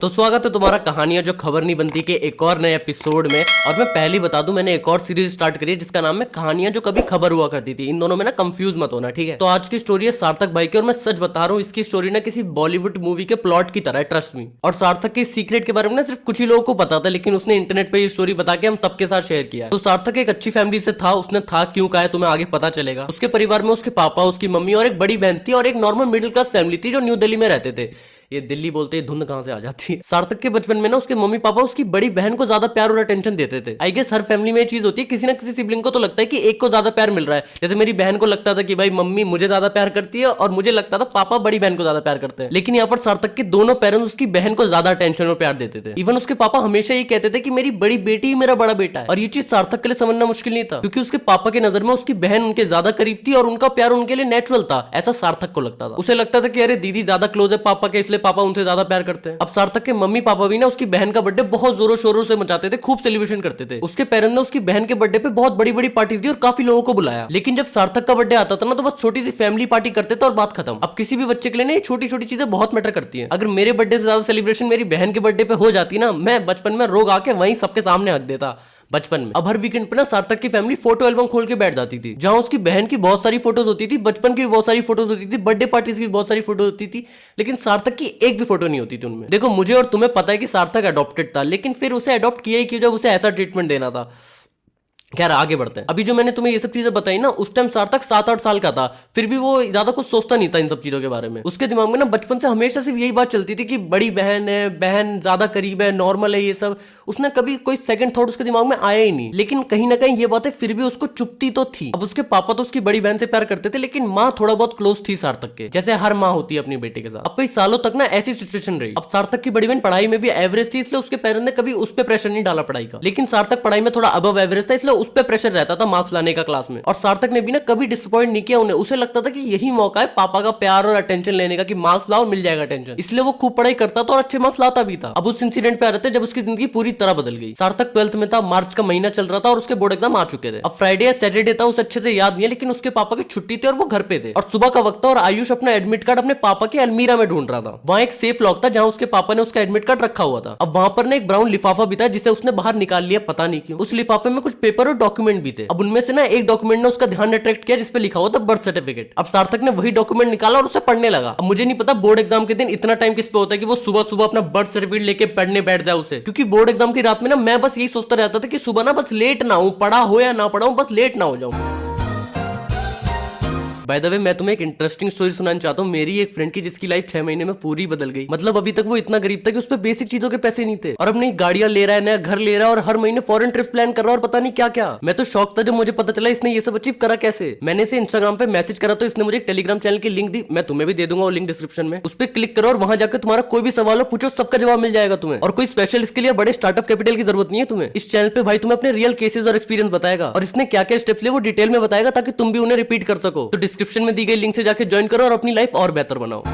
तो स्वागत है तुम्हारा कहानियां जो खबर नहीं बनती के एक और नए एपिसोड में। और मैं पहले ही बता दूं, मैंने एक और सीरीज स्टार्ट करी है जिसका नाम है कहानियां जो कभी खबर हुआ करती थी। इन दोनों में ना कंफ्यूज मत होना, ठीक है। तो आज की स्टोरी है सार्थक भाई की, और मैं सच बता रहा हूँ इसकी स्टोरी ना किसी बॉलीवुड मूवी के प्लॉट की तरह है, ट्रस्ट मी। और सार्थक के सीक्रेट के बारे में ना सिर्फ कुछ ही लोगों को पता था, लेकिन उसने इंटरनेट पर ये स्टोरी बता के हम सबके साथ शेयर किया है। तो सार्थक एक अच्छी फैमिली से था, उसने था क्यों कहा है तुम्हें आगे पता चलेगा। उसके परिवार में उसके पापा, उसकी मम्मी और एक बड़ी बहन थी, और एक नॉर्मल मिडिल क्लास फैमिली थी जो न्यू दिल्ली में रहते थे। ये दिल्ली बोलते ही धुंध कहां से आ जाती है। सार्थक के बचपन में ना उसके मम्मी पापा उसकी बड़ी बहन को ज्यादा प्यार और अटेंशन देते थे। आई गेस हर फैमिली में ये चीज होती है, किसी ना किसी सिबलिंग को तो लगता है कि एक को ज्यादा प्यार मिल रहा है। जैसे मेरी बहन को लगता था कि भाई मम्मी मुझे ज्यादा प्यार करती है, और मुझे लगता था पापा बड़ी बहन को ज्यादा प्यार करते हैं। लेकिन यहाँ पर सार्थक के दोनों पेरेंट्स उसकी बहन को ज्यादा अटेंशन और प्यार देते थे। इवन उसके पापा हमेशा ये कहते थे कि मेरी बड़ी बेटी ही मेरा बड़ा बेटा है। और ये चीज सार्थक के लिए समझना मुश्किल नहीं था, क्योंकि उसके पापा के नजर में उसकी बहन उनके ज्यादा करीब थी और उनका प्यार उनके लिए नेचुरल था, ऐसा सार्थक को लगता था। उसे लगता था कि अरे दीदी ज्यादा क्लोज है पापा के, इसलिए पापा उनसे ज्यादा प्यार करते हैं। अब सार्थक के मम्मी पापा भी ना उसकी बहन का बर्थडे बहुत जोरों शोरों से मचाते थे, खूब सेलिब्रेशन करते थे। उसके पेरेंट्स ने उसकी बहन के बर्थडे पे बहुत बड़ी बड़ी पार्टी दी और काफी लोगों को बुलाया। लेकिन जब सार्थक का बर्थडे आता था ना, तो बस छोटी सी फैमिली पार्टी करते थे और बात खत्म। अब किसी भी बच्चे के लिए ना ये छोटी छोटी चीजें बहुत मैटर करती हैं। अगर मेरे बर्थडे से ज्यादा सेलिब्रेशन मेरी बहन के बर्थडे पे हो जाती ना, मैं बचपन में रोग आके वहीं सबके सामने हक देता बचपन में। अब हर वीकेंड पे ना सार्थक की फैमिली फोटो एल्बम खोल के बैठ जाती थी, जहां उसकी बहन की बहुत सारी फोटोज होती थी, बचपन की भी बहुत सारी फोटोज होती थी, बर्थडे पार्टीज की बहुत सारी फोटो होती थी, लेकिन सार्थक की एक भी फोटो नहीं होती थी उनमें। देखो मुझे और तुम्हें पता है कि सार्थक अडॉप्टेड था, लेकिन फिर उसे अडॉप्ट किया ही क्यों जब उसे ऐसा ट्रीटमेंट देना था। खैर आगे बढ़ते हैं। अभी जो मैंने तुम्हें ये सब चीजें बताई ना, उस टाइम सार्थक 7-8 साल का था, फिर भी वो ज्यादा कुछ सोचता नहीं था इन सब चीजों के बारे में। उसके दिमाग में ना बचपन से हमेशा सिर्फ यही बात चलती थी कि बड़ी बहन है, बहन ज्यादा करीब है, नॉर्मल है ये सब। उसने कभी कोई सेकंड थॉट उसके दिमाग में आया ही नहीं। लेकिन कहीं ना कहीं ये बातें फिर भी उसको चुपती तो थी। अब उसके पापा तो उसकी बड़ी बहन से प्यार करते थे, लेकिन माँ थोड़ा बहुत क्लोज थी सार्थक के, जैसे हर माँ होती है अपनी बेटे के साथ। अब कई सालों तक ना ऐसी सिचुएशन रही। अब सार्थक की बड़ी बहन पढ़ाई में भी एवरेज थी, इसलिए उसके पेरेंट्स ने कभी उस पर प्रेशर नहीं डाला पढ़ाई का। लेकिन सार्थक पढ़ाई में थोड़ा अबव एवरेज था, इसलिए उस पर प्रेशर रहता था मार्क्स लाने का क्लास में। और सार्थक ने भी ना कभी डिसअपॉइंट नहीं किया उन्हें। उसे लगता था कि यही मौका है पापा का प्यार और अटेंशन लेने का, कि मार्क्स लाओ मिल जाएगा अटेंशन। इसलिए वो खूब पढ़ाई करता था और अच्छे मार्क्स लाता भी था। अब उस इंसिडेंट पे आ रहे थे जब उसकी जिंदगी पूरी तरह बदल गई। सार्थक 12th में था, मार्च का महीना चल रहा था और उसके बोर्ड एग्जाम आ चुके थे। अब फ्राइडे या सैटरडे था, उसे अच्छे से याद नहीं है, लेकिन उसके पापा की छुट्टी थी और वो घर पे थे। और सुबह का वक्त था और आयुष अपना एडमिट कार्ड अपने पापा के अलमीरा में ढूंढ रहा था। वहां एक सेफ लॉक था जहां उसके पापा ने उसका एडमिट कार्ड रखा हुआ था। अब वहां पर ना एक ब्राउन लिफाफा भी था जिसे उसने बाहर निकाल लिया, पता नहीं क्यों। उस लिफाफे में कुछ पेपर और डॉक्यूमेंट भी थे। अब उनमें से ना एक डॉक्यूमेंट ने उसका ध्यान अट्रैक्ट किया जिसपे लिखा हुआ था बर्थ सर्टिफिकेट। अब सार्थक ने वही डॉक्यूमेंट निकाला और उसे पढ़ने लगा। अब मुझे नहीं पता बोर्ड एग्जाम के दिन इतना टाइम किस पे होता है कि वो सुबह सुबह अपना बर्थ सर्टिफिकेट लेके पढ़ने बैठ जाए उसे, क्योंकि बोर्ड एग्जाम की रात में ना मैं बस यही सोचता रहता था कि सुबह ना बस लेट ना हूं, पढ़ा हो या ना पढ़ा हूं, बस लेट ना हो जाऊं। बाय द वे मैं तुम्हें एक इंटरेस्टिंग स्टोरी सुनाना चाहता हूँ मेरी एक फ्रेंड की, जिसकी लाइफ 6 महीने में पूरी बदल गई। मतलब अभी तक वो इतना गरीब था कि उस पर बेसिक चीजों के पैसे नहीं थे, और अब नई गाड़ियां ले रहा है, नया घर ले रहा है, और हर महीने फॉरेन ट्रिप प्लान कर रहा है, और पता नहीं क्या क्या। मैं तो शॉक था जब मुझे पता चला इसने ये सब अचीव करा कैसे। मैंने इसे इंस्टाग्राम पे मैसेज करा तो इसने मुझे एक टेलीग्राम चैनल की लिंक दी, मैं तुम्हें भी दे दूंगा वो लिंक डिस्क्रिप्शन में। उस पर क्लिक करो और वहां जाकर तुम्हारा कोई भी सवाल हो पूछो, सबका जवाब मिल जाएगा तुम्हें। और कोई स्पेशल इसके लिए बड़े स्टार्टअप कैपिटल की जरूरत नहीं है तुम्हें। इस चैनल पे भाई तुम्हें अपने रियल केसेस और एक्सपीरियंस बताएगा, और इसने क्या क्या स्टेप्स लिए वो डिटेल में बताएगा, ताकि तुम भी उन्हें रिपीट कर सको। तो डिस्क्रिप्शन में दी गई लिंक से जाके ज्वाइन करो और अपनी लाइफ और बेहतर बनाओ।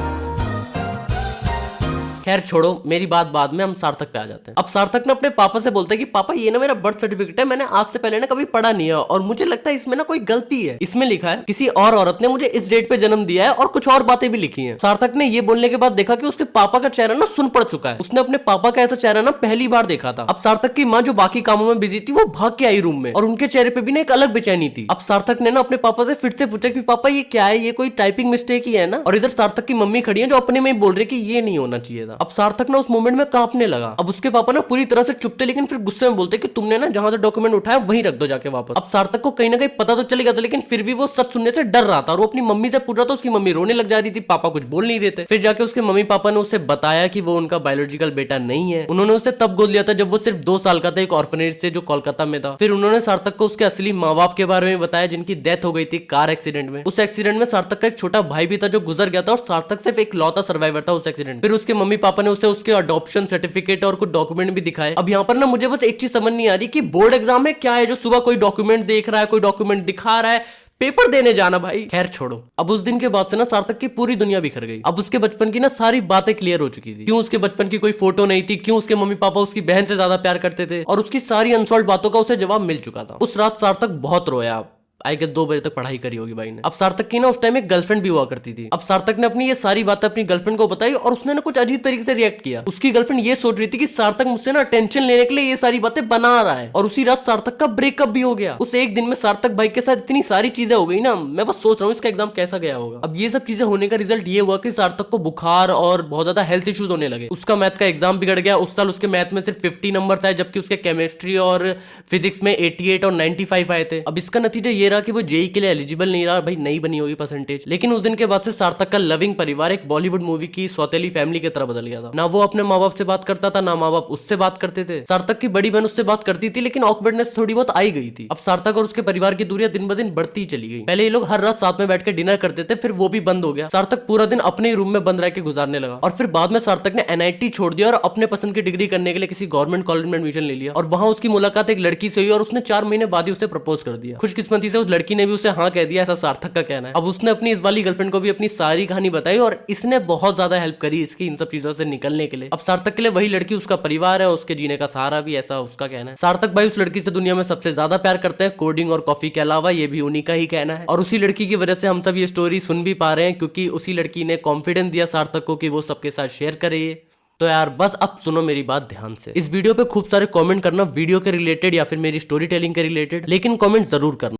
खैर छोड़ो, मेरी बात बाद में, हम सार्थक पे आ जाते हैं। अब सार्थक ने अपने पापा से बोलता है कि पापा ये ना मेरा बर्थ सर्टिफिकेट है, मैंने आज से पहले ना कभी पढ़ा नहीं है, और मुझे लगता है इसमें ना कोई गलती है। इसमें लिखा है किसी और औरत ने मुझे इस डेट पे जन्म दिया है, और कुछ और बातें भी लिखी हैं। सार्थक ने ये बोलने के बाद देखा कि उसके पापा का चेहरा ना सुन पड़ चुका है। उसने अपने पापा का ऐसा चेहरा ना पहली बार देखा था। अब सार्थक की माँ जो बाकी कामों में बिजी थी, वो भाग के आई रूम में, और उनके चेहरे पे भी ना एक अलग बेचैनी थी। अब सार्थक ने ना अपने पापा से फिर से पूछा कि पापा ये क्या है, ये कोई टाइपिंग मिस्टेक ही है ना। और इधर सार्थक की मम्मी खड़ी है जो अपने में बोल रही है कि ये नहीं होना चाहिए था। अब सार्थक ना उस मोमेंट में कांपने लगा। अब उसके पापा ना पूरी तरह से चुप थे, लेकिन फिर गुस्से में बोलते कि तुमने ना जहां से डॉक्यूमेंट उठाया वहीं रख दो जाके वापस। अब सार्थक को कहीं ना कहीं पता तो चल गया था, लेकिन फिर भी वो सच सुनने से डर रहा था, और वो अपनी मम्मी से पूछ रहा था। उसकी मम्मी रोने लग जा रही थी, पापा कुछ बोल नहीं रहे थे। फिर जाके उसके मम्मी पापा ने उसे बताया कि वो उनका बायोलॉजिकल बेटा नहीं है। उन्होंने उसे तब गोद लिया था जब वो सिर्फ 2 साल का था, एक ऑर्फनेज से जो कोलकाता में था। फिर उन्होंने सार्थक को उसके असली माँ बाप के बारे में बताया, जिनकी डेथ हो गई थी कार एक्सीडेंट में। उस एक्सीडेंट में सार्थक का एक छोटा भाई भी था जो गुजर गया था, और सार्थक सिर्फ एक लौता सर्वाइवर था उस एक्सीडेंट। फिर उसके मम्मी पापा ने उसे उसके अडॉप्शन सर्टिफिकेट और कुछ डॉक्यूमेंट भी दिखाए। अब यहाँ पर ना मुझे बस एक चीज समझ नहीं आ रही कि बोर्ड एग्जाम में क्या है जो सुबह कोई डॉक्यूमेंट देख रहा है, कोई डॉक्यूमेंट दिखा रहा है, पेपर देने जाना भाई। खैर छोड़ो, अब उस दिन के बाद से ना सार्थक की पूरी दुनिया बिखर गई। अब उसके बचपन की ना सारी बातें क्लियर हो चुकी थी। क्यों उसके बचपन की कोई फोटो नहीं थी, क्यों उसके मम्मी पापा उसकी बहन से ज्यादा प्यार करते थे, और उसकी सारी अनसॉल्व बातों का उसे जवाब मिल चुका था। उस रात सार्थक बहुत रोया। आई गेस 2 बजे तक पढ़ाई करी होगी भाई ने। अब सार्थक की ना उस टाइम एक गर्लफ्रेंड भी हुआ करती थी। अब सार्थक ने अपनी ये सारी बातें अपनी गर्लफ्रेंड को बताई और उसने ना कुछ अजीब तरीके से रिएक्ट किया। उसकी गर्लफ्रेंड ये सोच रही थी कि सार्थक मुझसे ना टेंशन लेने के लिए ये सारी बातें बना रहा है, और उसी रात सार्थक का ब्रेकअप भी हो गया। उस एक दिन में सार्थक भाई के साथ इतनी सारी चीजें हो गई ना, मैं बस सोच रहा हूँ इसका एग्जाम कैसा गया होगा। अब ये सब चीजें होने का रिजल्ट ये हुआ कि सार्थक को बुखार और बहुत ज्यादा हेल्थ इश्यूज होने लगे। उसका मैथ का एग्जाम बिगड़ गया। उस साल उसके मैथ में सिर्फ 50 नंबर आए, जबकि उसके केमिस्ट्री और फिजिक्स में 88 और 95 आए थे। अब इसका नतीजा ये रहा कि वो जेई के लिए एलिजिबल नहीं रहा। भाई नहीं बनी होगी परसेंटेज। लेकिन उस दिन के बाद से सार्थक का लविंग परिवार एक बॉलीवुड मूवी की सौतेली फैमिली की तरह बदल गया था। ना वो अपने माँ बाप से बात करता था, ना माँ बाप उससे बात करते थे। सार्थक की बड़ी बहन उससे बात करती थी, लेकिन ऑकवर्डनेस थोड़ी बहुत आई गई थी। अब सार्थक और उसके परिवार की दूरियां दिन ब दिन बढ़ती चली गई। पहले ये लोग हर रात साथ में बैठकर डिनर करते थे, फिर वो भी बंद हो गया। सार्थक पूरा दिन अपने रूम में बंद रह के गुजारने लगा। और फिर बाद में सार्थक ने एनआईटी छोड़ दिया और अपने पसंद की डिग्री करने के लिए किसी गवर्नमेंट कॉलेज में एडमिशन ले लिया। और वहां उसकी मुलाकात एक लड़की से हुई और उसने 4 महीने बाद ही उसे प्रपोज कर दिया। खुशकिस्मती से उस लड़की ने भी उसे हाँ कह दिया, ऐसा सार्थक का कहना है। अब उसने अपनी इस वाली गर्लफ्रेंड को भी अपनी सारी कहानी बताई और इसने बहुत ज्यादा हेल्प करी इसकी इन सब चीजों से निकलने के लिए। अब सार्थक के लिए वही लड़की उसका परिवार है, उसके जीने का सहारा भी, ऐसा उसका कहना है। सार्थक भाई उस लड़की से दुनिया में सबसे ज्यादा प्यार करते हैं, कोडिंग और कॉफी के अलावा, ये भी उन्हीं का ही कहना है। और उसी लड़की की वजह से हम सब ये स्टोरी सुन भी पा रहे हैं, क्योंकि उसी लड़की ने कॉन्फिडेंस दिया सार्थक को कि वो सबके साथ शेयर करे ये। तो यार बस अब सुनो मेरी बात ध्यान से। इस वीडियो पे खूब सारे कमेंट करना वीडियो के रिलेटेड या फिर मेरी स्टोरी टेलिंग के रिलेटेड, लेकिन कमेंट जरूर करना।